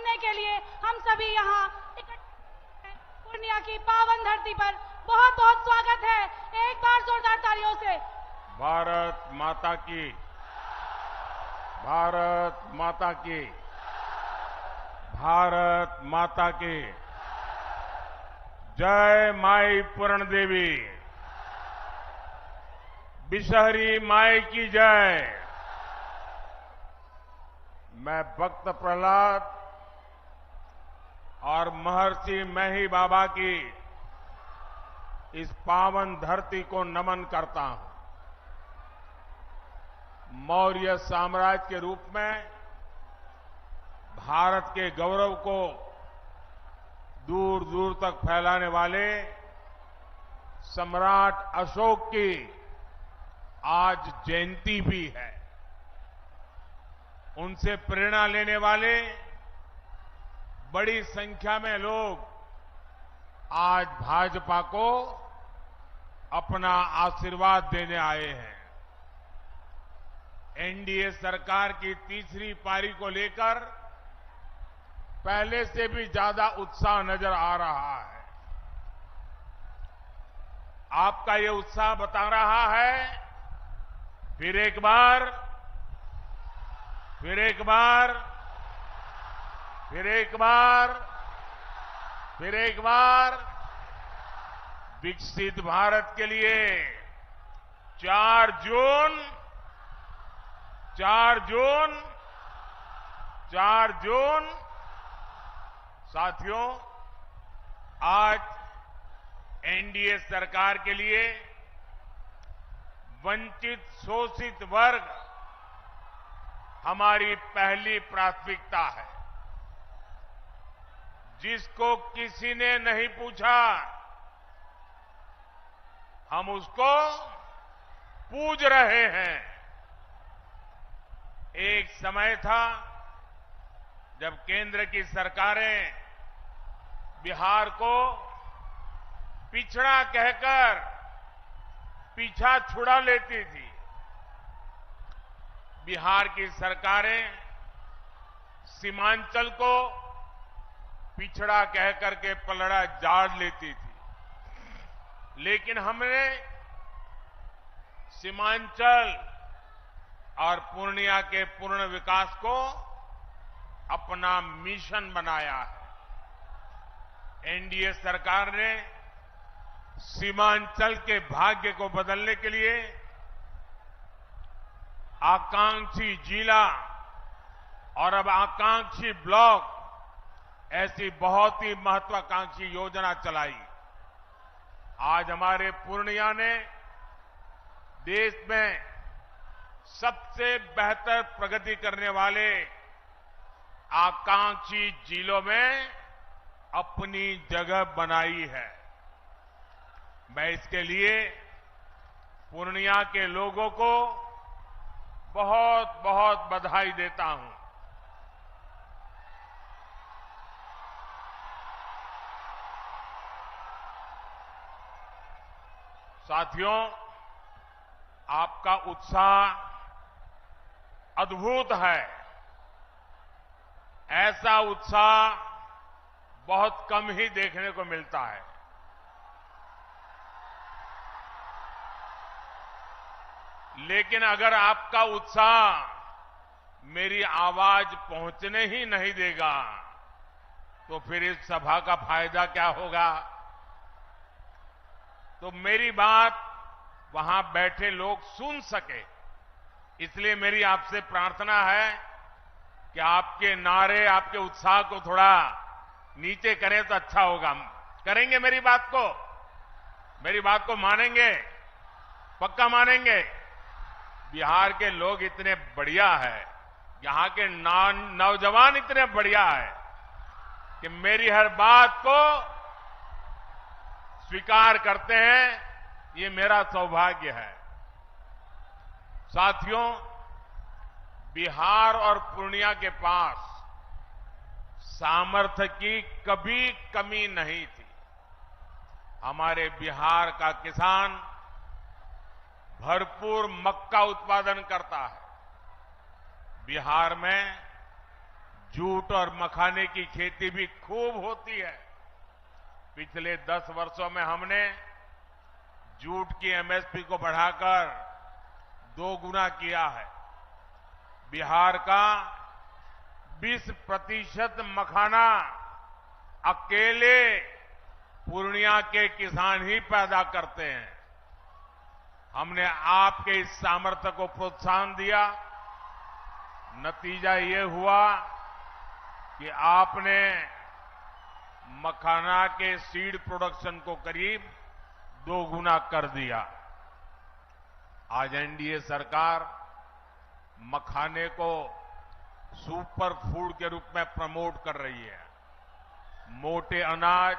सुनने के लिए हम सभी यहाँ इकट्ठे हैं। पूर्णिया की पावन धरती पर बहुत बहुत स्वागत है। एक बार जोरदार तालियों से। भारत माता की, भारत माता की, भारत माता की जय। माई पूर्ण देवी, बिशहरी माई की जय। मैं भक्त प्रहलाद और महर्षि मैही बाबा की इस पावन धरती को नमन करता हूं। मौर्य साम्राज्य के रूप में भारत के गौरव को दूर दूर तक फैलाने वाले सम्राट अशोक की आज जयंती भी है। उनसे प्रेरणा लेने वाले बड़ी संख्या में लोग आज भाजपा को अपना आशीर्वाद देने आए हैं। एनडीए सरकार की तीसरी पारी को लेकर पहले से भी ज्यादा उत्साह नजर आ रहा है। आपका ये उत्साह बता रहा है फिर एक बार, फिर एक बार, फिर एक बार, फिर एक बार विकसित भारत के लिए 4 जून 4 जून 4 जून साथियों, आज एनडीए सरकार के लिए वंचित शोषित वर्ग हमारी पहली प्राथमिकता है। जिसको किसी ने नहीं पूछा, हम उसको पूज रहे हैं। एक समय था जब केंद्र की सरकारें बिहार को पिछड़ा कहकर पीछा छुड़ा लेती थी। बिहार की सरकारें सीमांचल को पिछड़ा कहकर के पलड़ा झाड़ लेती थी। लेकिन हमने सीमांचल और पूर्णिया के पूर्ण विकास को अपना मिशन बनाया है। एनडीए सरकार ने सीमांचल के भाग्य को बदलने के लिए आकांक्षी जिला और अब आकांक्षी ब्लॉक ऐसी बहुत ही महत्वाकांक्षी योजना चलाई। आज हमारे पूर्णिया ने देश में सबसे बेहतर प्रगति करने वाले आकांक्षी जिलों में अपनी जगह बनाई है। मैं इसके लिए पूर्णिया के लोगों को बहुत बहुत बधाई देता हूं। साथियों, आपका उत्साह अद्भुत है। ऐसा उत्साह बहुत कम ही देखने को मिलता है। लेकिन अगर आपका उत्साह मेरी आवाज पहुंचने ही नहीं देगा तो फिर इस सभा का फायदा क्या होगा। तो मेरी बात वहां बैठे लोग सुन सके, इसलिए मेरी आपसे प्रार्थना है कि आपके नारे, आपके उत्साह को थोड़ा नीचे करें तो अच्छा होगा। करेंगे मेरी बात को मानेंगे, पक्का मानेंगे। बिहार के लोग इतने बढ़िया है, यहां के नौजवान इतने बढ़िया है कि मेरी हर बात को स्वीकार करते हैं। ये मेरा सौभाग्य है। साथियों, बिहार और पूर्णिया के पास सामर्थ्य की कभी कमी नहीं थी। हमारे बिहार का किसान भरपूर मक्का उत्पादन करता है। बिहार में जूट और मखाने की खेती भी खूब होती है। पिछले 10 वर्षों में हमने जूट की एमएसपी को बढ़ाकर 2 गुना किया है। बिहार का 20% मखाना अकेले पूर्णिया के किसान ही पैदा करते हैं। हमने आपके इस सामर्थ्य को प्रोत्साहन दिया। नतीजा ये हुआ कि आपने मखाना के सीड प्रोडक्शन को करीब 2 गुना कर दिया। आज एनडीए सरकार मखाने को सुपर फूड के रूप में प्रमोट कर रही है। मोटे अनाज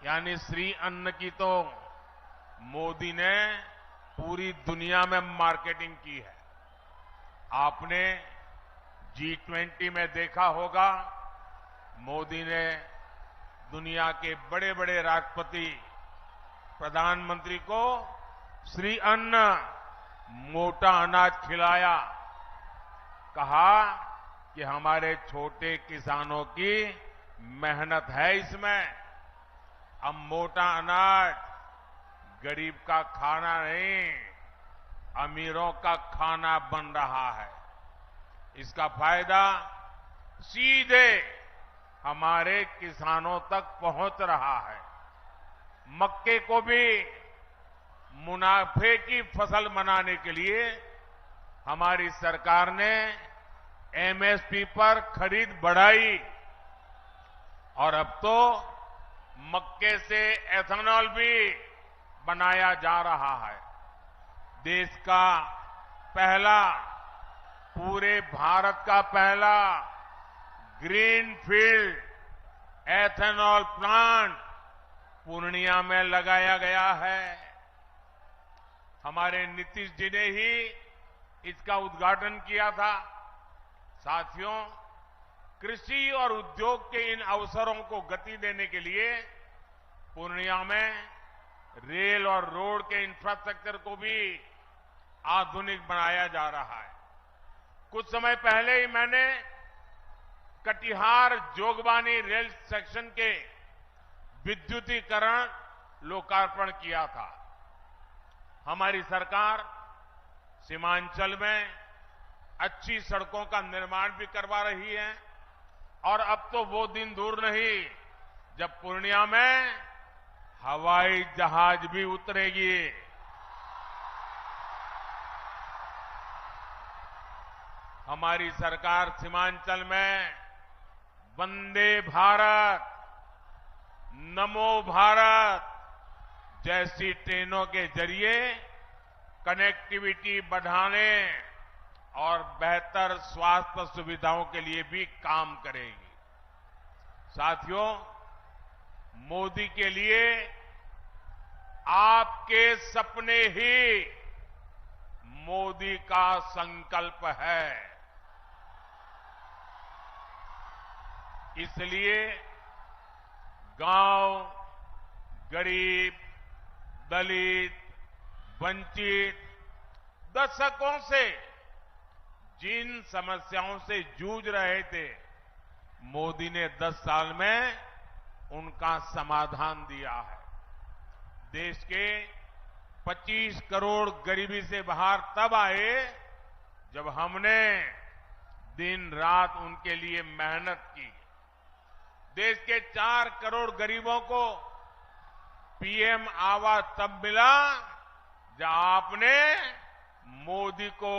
यानी श्री अन्न की तो मोदी ने पूरी दुनिया में मार्केटिंग की है। आपने G20 में देखा होगा, मोदी ने दुनिया के बड़े बड़े राष्ट्रपति, प्रधानमंत्री को श्री अन्न, मोटा अनाज खिलाया। कहा कि हमारे छोटे किसानों की मेहनत है इसमें। अब मोटा अनाज गरीब का खाना नहीं, अमीरों का खाना बन रहा है। इसका फायदा सीधे हमारे किसानों तक पहुंच रहा है। मक्के को भी मुनाफे की फसल बनाने के लिए हमारी सरकार ने एमएसपी पर खरीद बढ़ाई और अब तो मक्के से एथेनॉल भी बनाया जा रहा है। देश का पहला, पूरे भारत का पहला ग्रीनफील्ड एथेनॉल प्लांट पूर्णिया में लगाया गया है। हमारे नीतीश जी ने ही इसका उद्घाटन किया था। साथियों, कृषि और उद्योग के इन अवसरों को गति देने के लिए पूर्णिया में रेल और रोड के इंफ्रास्ट्रक्चर को भी आधुनिक बनाया जा रहा है। कुछ समय पहले ही मैंने कटिहार जोगबानी रेल सेक्शन के विद्युतीकरण लोकार्पण किया था। हमारी सरकार सीमांचल में अच्छी सड़कों का निर्माण भी करवा रही है और अब तो वो दिन दूर नहीं जब पूर्णिया में हवाई जहाज भी उतरेगी। हमारी सरकार सीमांचल में वंदे भारत, नमो भारत जैसी ट्रेनों के जरिए कनेक्टिविटी बढ़ाने और बेहतर स्वास्थ्य सुविधाओं के लिए भी काम करेगी। साथियों, मोदी के लिए आपके सपने ही मोदी का संकल्प है। इसलिए गांव, गरीब, दलित, वंचित दशकों से जिन समस्याओं से जूझ रहे थे, मोदी ने 10 साल में उनका समाधान दिया है। देश के 25 करोड़ गरीबी से बाहर तब आए जब हमने दिन रात उनके लिए मेहनत की। देश के 4 करोड़ गरीबों को पीएम आवास तब मिला जब आपने मोदी को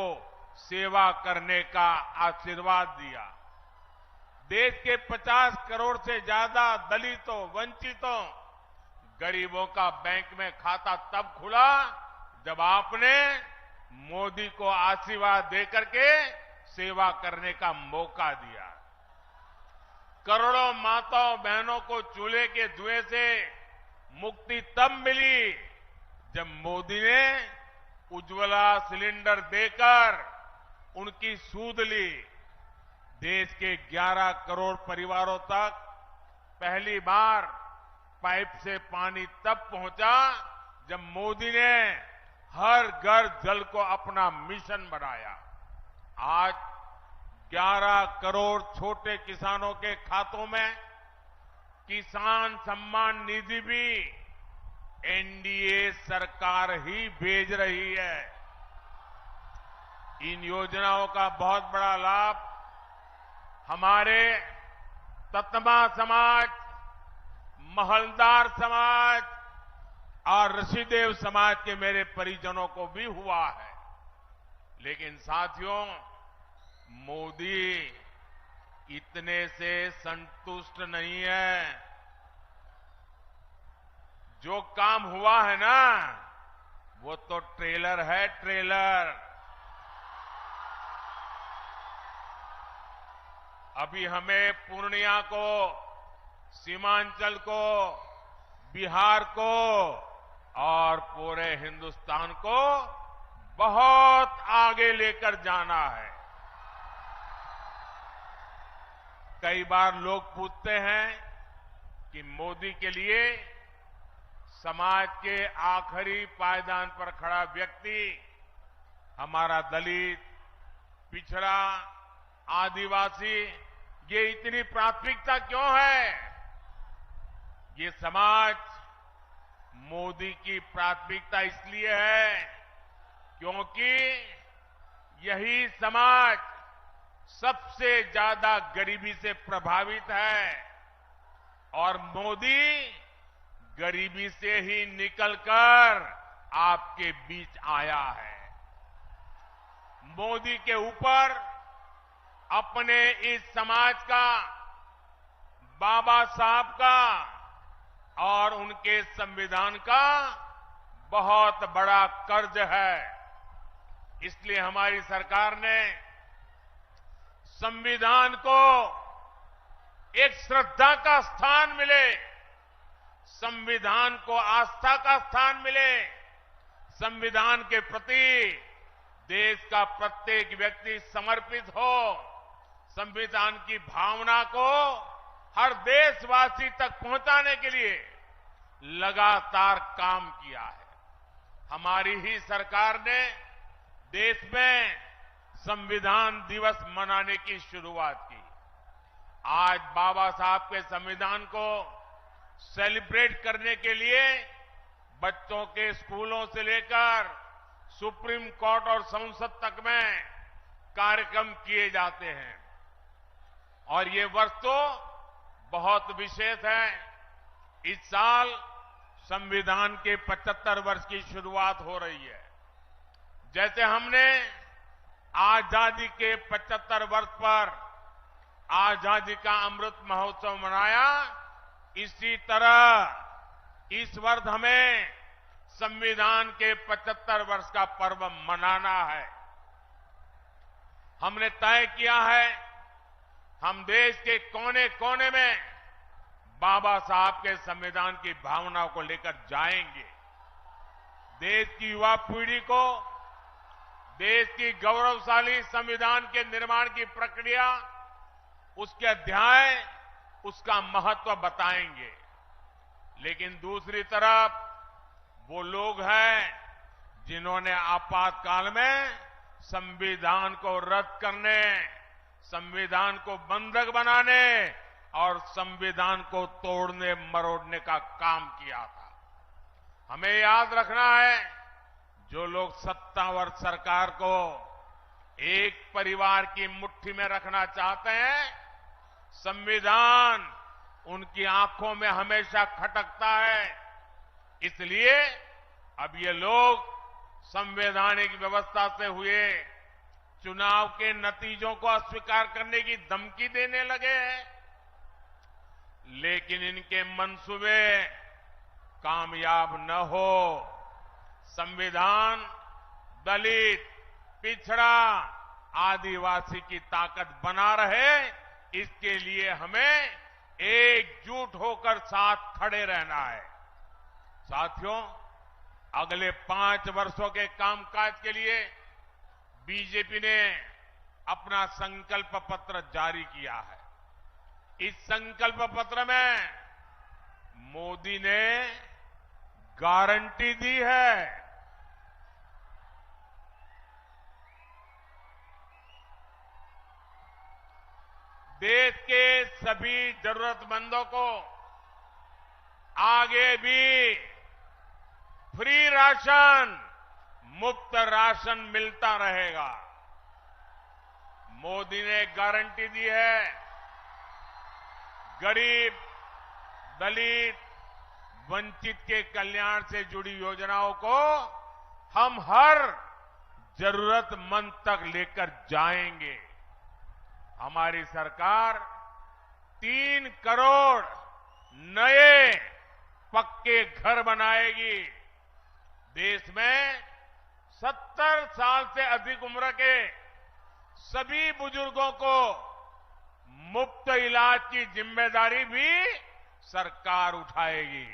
सेवा करने का आशीर्वाद दिया। देश के 50 करोड़ से ज्यादा दलितों, वंचितों, गरीबों का बैंक में खाता तब खुला जब आपने मोदी को आशीर्वाद देकर के सेवा करने का मौका दिया। करोड़ों माताओं बहनों को चूल्हे के धुएं से मुक्ति तब मिली जब मोदी ने उज्ज्वला सिलेंडर देकर उनकी सूद ली। देश के 11 करोड़ परिवारों तक पहली बार पाइप से पानी तब पहुंचा जब मोदी ने हर घर जल को अपना मिशन बनाया। आज 11 करोड़ छोटे किसानों के खातों में किसान सम्मान निधि भी एनडीए सरकार ही भेज रही है। इन योजनाओं का बहुत बड़ा लाभ हमारे ततमा समाज, महलदार समाज और ऋषिदेव समाज के मेरे परिजनों को भी हुआ है। लेकिन साथियों, मोदी इतने से संतुष्ट नहीं है। जो काम हुआ है ना, वो तो ट्रेलर है, ट्रेलर। अभी हमें पूर्णिया को, सीमांचल को, बिहार को और पूरे हिंदुस्तान को बहुत आगे लेकर जाना है। कई बार लोग पूछते हैं कि मोदी के लिए समाज के आखिरी पायदान पर खड़ा व्यक्ति हमारा दलित, पिछड़ा, आदिवासी, ये इतनी प्राथमिकता क्यों है? ये समाज मोदी की प्राथमिकता इसलिए है क्योंकि यही समाज सबसे ज्यादा गरीबी से प्रभावित है और मोदी गरीबी से ही निकलकर आपके बीच आया है। मोदी के ऊपर अपने इस समाज का, बाबा साहब का और उनके संविधान का बहुत बड़ा कर्ज है। इसलिए हमारी सरकार ने संविधान को एक श्रद्धा का स्थान मिले, संविधान को आस्था का स्थान मिले, संविधान के प्रति देश का प्रत्येक व्यक्ति समर्पित हो, संविधान की भावना को हर देशवासी तक पहुंचाने के लिए लगातार काम किया है। हमारी ही सरकार ने देश में संविधान दिवस मनाने की शुरुआत की। आज बाबा साहब के संविधान को सेलिब्रेट करने के लिए बच्चों के स्कूलों से लेकर सुप्रीम कोर्ट और संसद तक में कार्यक्रम किए जाते हैं और ये वर्ष तो बहुत विशेष है। इस साल संविधान के 75 वर्ष की शुरुआत हो रही है। जैसे हमने आजादी के 75 वर्ष पर आजादी का अमृत महोत्सव मनाया, इसी तरह इस वर्ष हमें संविधान के 75 वर्ष का पर्व मनाना है। हमने तय किया है हम देश के कोने कोने में बाबा साहब के संविधान की भावनाओं को लेकर जाएंगे। देश की युवा पीढ़ी को देश की गौरवशाली संविधान के निर्माण की प्रक्रिया, उसके अध्याय, उसका महत्व बताएंगे। लेकिन दूसरी तरफ वो लोग हैं जिन्होंने आपातकाल में संविधान को रद्द करने, संविधान को बंधक बनाने और संविधान को तोड़ने मरोड़ने का काम किया था। हमें याद रखना है, जो लोग सत्तावर सरकार को एक परिवार की मुट्ठी में रखना चाहते हैं, संविधान उनकी आंखों में हमेशा खटकता है। इसलिए अब ये लोग संवैधानिक व्यवस्था से हुए चुनाव के नतीजों को अस्वीकार करने की धमकी देने लगे हैं। लेकिन इनके मंसूबे कामयाब न हो। संविधान दलित, पिछड़ा, आदिवासी की ताकत बना रहे, इसके लिए हमें एकजुट होकर साथ खड़े रहना है। साथियों, अगले 5 वर्षों के कामकाज के लिए बीजेपी ने अपना संकल्प पत्र जारी किया है। इस संकल्प पत्र में मोदी ने गारंटी दी है देश के सभी जरूरतमंदों को आगे भी फ्री राशन, मुफ्त राशन मिलता रहेगा। मोदी ने गारंटी दी है, गरीब, दलित, वंचित के कल्याण से जुड़ी योजनाओं को हम हर जरूरतमंद तक लेकर जाएंगे। हमारी सरकार 3 करोड़ नए पक्के घर बनाएगी। देश में 70 साल से अधिक उम्र के सभी बुजुर्गों को मुफ्त इलाज की जिम्मेदारी भी सरकार उठाएगी।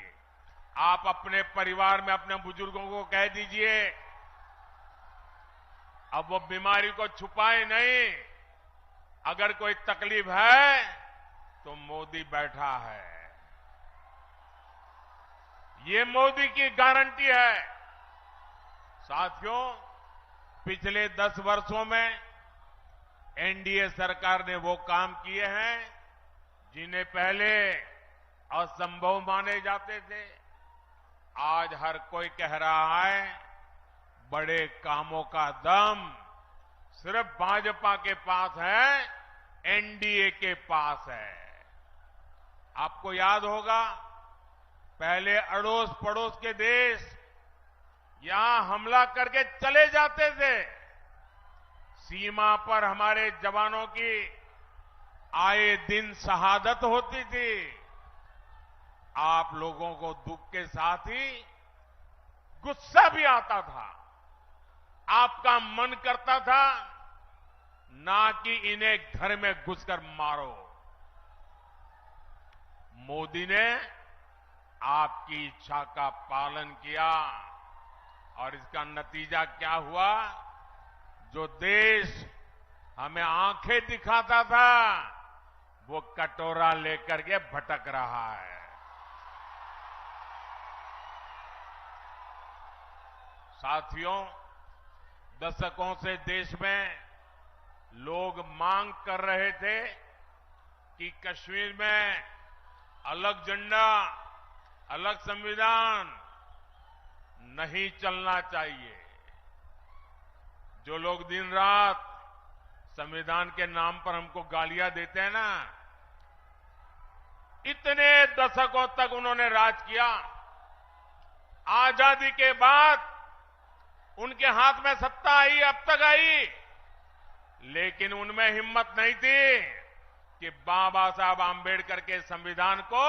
आप अपने परिवार में अपने बुजुर्गों को कह दीजिए, अब वो बीमारी को छुपाए नहीं। अगर कोई तकलीफ है तो मोदी बैठा है। ये मोदी की गारंटी है। साथियों, पिछले 10 वर्षों में एनडीए सरकार ने वो काम किए हैं जिन्हें पहले असंभव माने जाते थे। आज हर कोई कह रहा है बड़े कामों का दम सिर्फ भाजपा के पास है, एनडीए के पास है। आपको याद होगा, पहले अड़ोस पड़ोस के देश यहां हमला करके चले जाते थे। सीमा पर हमारे जवानों की आए दिन शहादत होती थी। आप लोगों को दुख के साथ ही गुस्सा भी आता था। आपका मन करता था ना कि इन्हें घर में घुसकर मारो। मोदी ने आपकी इच्छा का पालन किया और इसका नतीजा क्या हुआ? जो देश हमें आंखें दिखाता था वो कटोरा लेकर के भटक रहा है। साथियों, दशकों से देश में लोग मांग कर रहे थे कि कश्मीर में अलग झंडा, अलग संविधान नहीं चलना चाहिए। जो लोग दिन रात संविधान के नाम पर हमको गालियां देते हैं ना, इतने दशकों तक उन्होंने राज किया। आजादी के बाद उनके हाथ में सत्ता आई, अब तक आई, लेकिन उनमें हिम्मत नहीं थी कि बाबा साहब आंबेडकर के संविधान को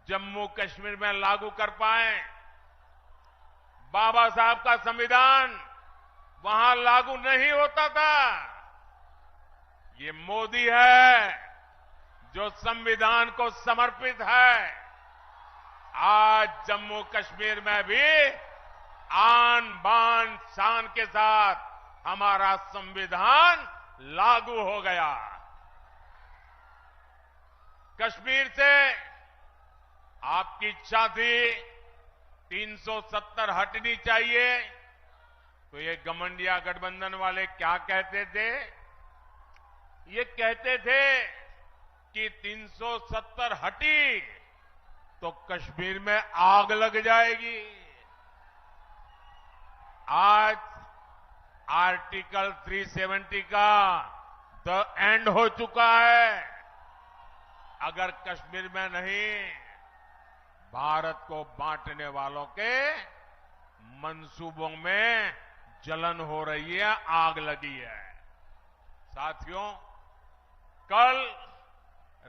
जम्मू कश्मीर में लागू कर पाए। बाबा साहब का संविधान वहां लागू नहीं होता था। ये मोदी है जो संविधान को समर्पित है। आज जम्मू कश्मीर में भी आन बान शान के साथ हमारा संविधान लागू हो गया। कश्मीर से आपकी इच्छा थी 370 हटनी चाहिए, तो ये घमंडिया गठबंधन वाले क्या कहते थे? ये कहते थे कि 370 हटी तो कश्मीर में आग लग जाएगी। आज आर्टिकल 370 का द एंड हो चुका है। अगर कश्मीर में नहीं, भारत को बांटने वालों के मंसूबों में जलन हो रही है, आग लगी है। साथियों, कल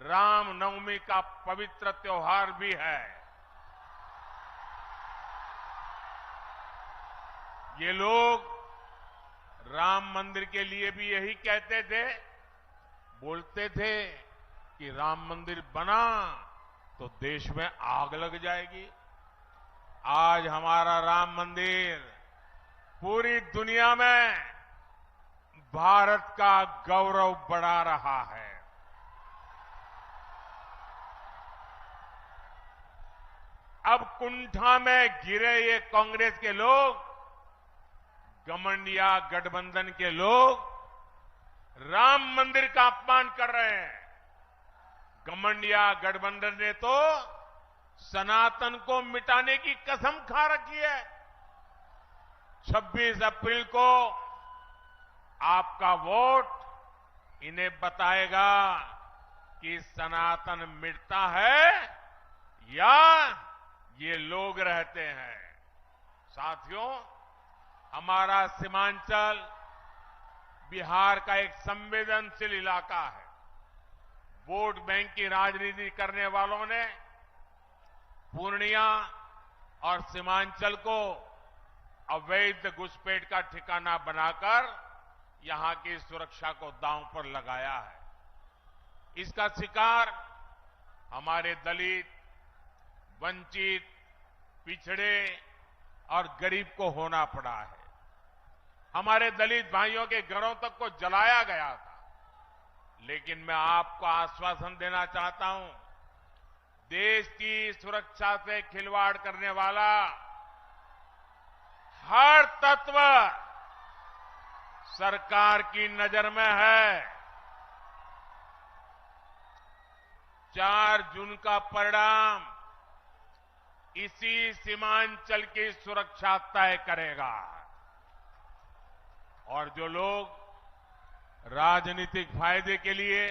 रामनवमी का पवित्र त्योहार भी है। ये लोग राम मंदिर के लिए भी यही कहते थे, बोलते थे कि राम मंदिर बना तो देश में आग लग जाएगी। आज हमारा राम मंदिर पूरी दुनिया में भारत का गौरव बढ़ा रहा है। अब कुंठा में गिरे ये कांग्रेस के लोग, घमंडिया गठबंधन के लोग राम मंदिर का अपमान कर रहे हैं। घमंडिया गठबंधन ने तो सनातन को मिटाने की कसम खा रखी है। 26 अप्रैल को आपका वोट इन्हें बताएगा कि सनातन मिटता है या ये लोग रहते हैं। साथियों, हमारा सीमांचल बिहार का एक संवेदनशील इलाका है। वोट बैंक की राजनीति करने वालों ने पूर्णिया और सीमांचल को अवैध घुसपैठ का ठिकाना बनाकर यहां की सुरक्षा को दांव पर लगाया है। इसका शिकार हमारे दलित, वंचित, पिछड़े और गरीब को होना पड़ा है। हमारे दलित भाइयों के घरों तक को जलाया गया था। लेकिन मैं आपको आश्वासन देना चाहता हूं, देश की सुरक्षा से खिलवाड़ करने वाला हर तत्व सरकार की नजर में है। 4 जून का परिणाम इसी सीमांचल की सुरक्षा तय करेगा। और जो लोग राजनीतिक फायदे के लिए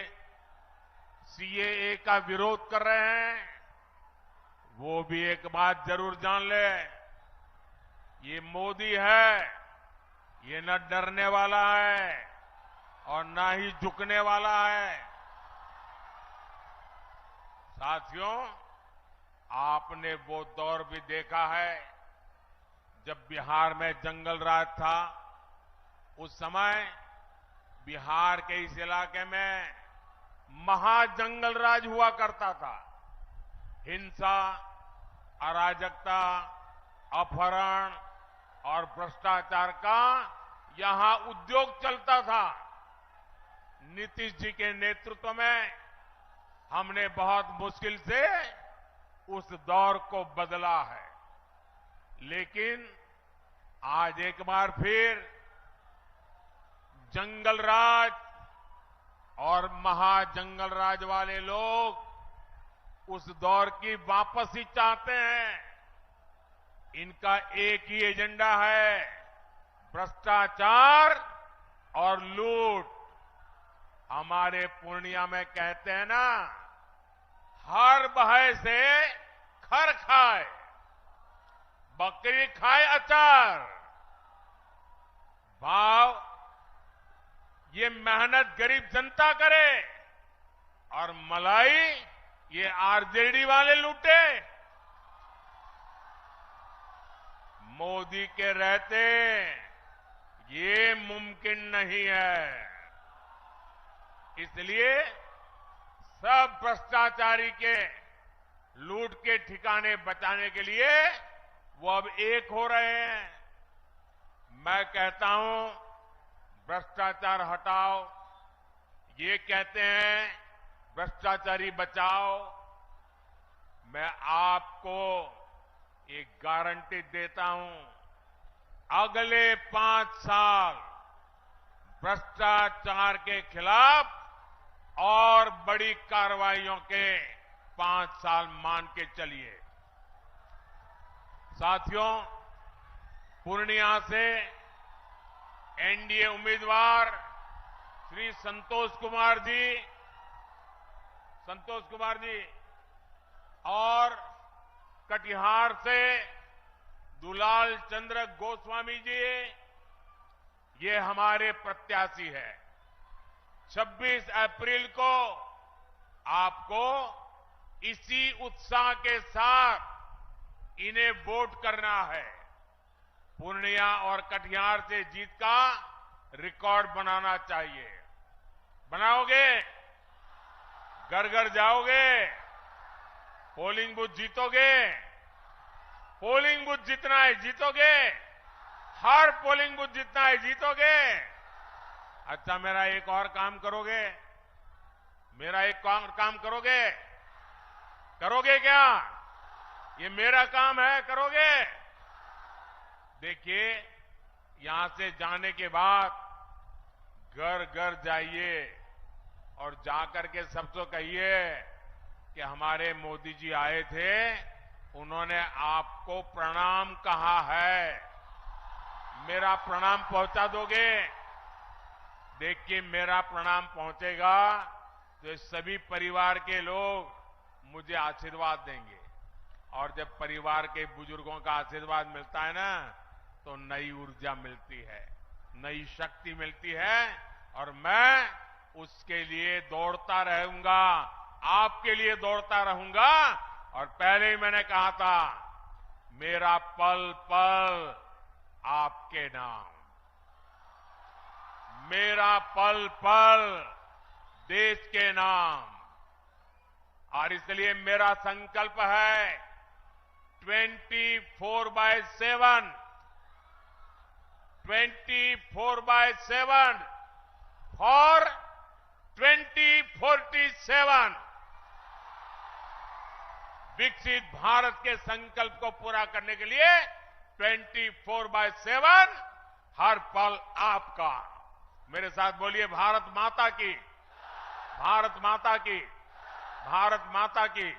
सीएए का विरोध कर रहे हैं, वो भी एक बात जरूर जान ले, ये मोदी है, ये न डरने वाला है और न ही झुकने वाला है। साथियों, आपने वो दौर भी देखा है जब बिहार में जंगल राज था। उस समय बिहार के इस इलाके में महाजंगल राज हुआ करता था। हिंसा, अराजकता, अपहरण और भ्रष्टाचार का यहां उद्योग चलता था। नीतीश जी के नेतृत्व में हमने बहुत मुश्किल से उस दौर को बदला है। लेकिन आज एक बार फिर जंगल राज और महाजंगल राज वाले लोग उस दौर की वापसी चाहते हैं। इनका एक ही एजेंडा है, भ्रष्टाचार और लूट। हमारे पूर्णिया में कहते हैं ना, हर बहे से खर खाए, बकरी खाए अचार। भाव ये मेहनत गरीब जनता करे और मलाई ये आरजेडी वाले लूटे। मोदी के रहते ये मुमकिन नहीं है। इसलिए सब भ्रष्टाचारी के लूट के ठिकाने बचाने के लिए वो अब एक हो रहे हैं। मैं कहता हूं, भ्रष्टाचार हटाओ, ये कहते हैं भ्रष्टाचारी बचाओ। मैं आपको एक गारंटी देता हूं, अगले 5 साल भ्रष्टाचार के खिलाफ और बड़ी कार्रवाइयों के 5 साल मान के चलिए। साथियों, पूर्णिया से एनडीए उम्मीदवार श्री संतोष कुमार जी और कटिहार से दुलाल चंद्र गोस्वामी जी, ये हमारे प्रत्याशी है। 26 अप्रैल को आपको इसी उत्साह के साथ इन्हें वोट करना है। पूर्णिया और कटिहार से जीत का रिकॉर्ड बनाना चाहिए। बनाओगे? घर घर जाओगे? पोलिंग बूथ जीतोगे? पोलिंग बूथ जीतना है, जीतोगे? हर पोलिंग बूथ जीतना है, जीतोगे? अच्छा, मेरा एक और काम करोगे? मेरा एक और काम करोगे? करोगे क्या? ये मेरा काम है, करोगे? देखिए, यहां से जाने के बाद घर घर जाइए और जाकर के सबसे कहिए, हमारे मोदी जी आए थे, उन्होंने आपको प्रणाम कहा है। मेरा प्रणाम पहुंचा दोगे? देखिए, मेरा प्रणाम पहुंचेगा तो ये सभी परिवार के लोग मुझे आशीर्वाद देंगे, और जब परिवार के बुजुर्गों का आशीर्वाद मिलता है ना, तो नई ऊर्जा मिलती है, नई शक्ति मिलती है, और मैं उसके लिए दौड़ता रहूंगा, आपके लिए दौड़ता रहूंगा। और पहले ही मैंने कहा था, मेरा पल पल आपके नाम, मेरा पल पल देश के नाम। और इसलिए मेरा संकल्प है 24/7 फॉर 2047 विकसित भारत के संकल्प को पूरा करने के लिए 24/7 हर पल आपका। मेरे साथ बोलिए, भारत माता की, भारत माता की, भारत माता की।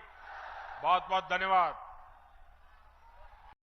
बहुत बहुत धन्यवाद।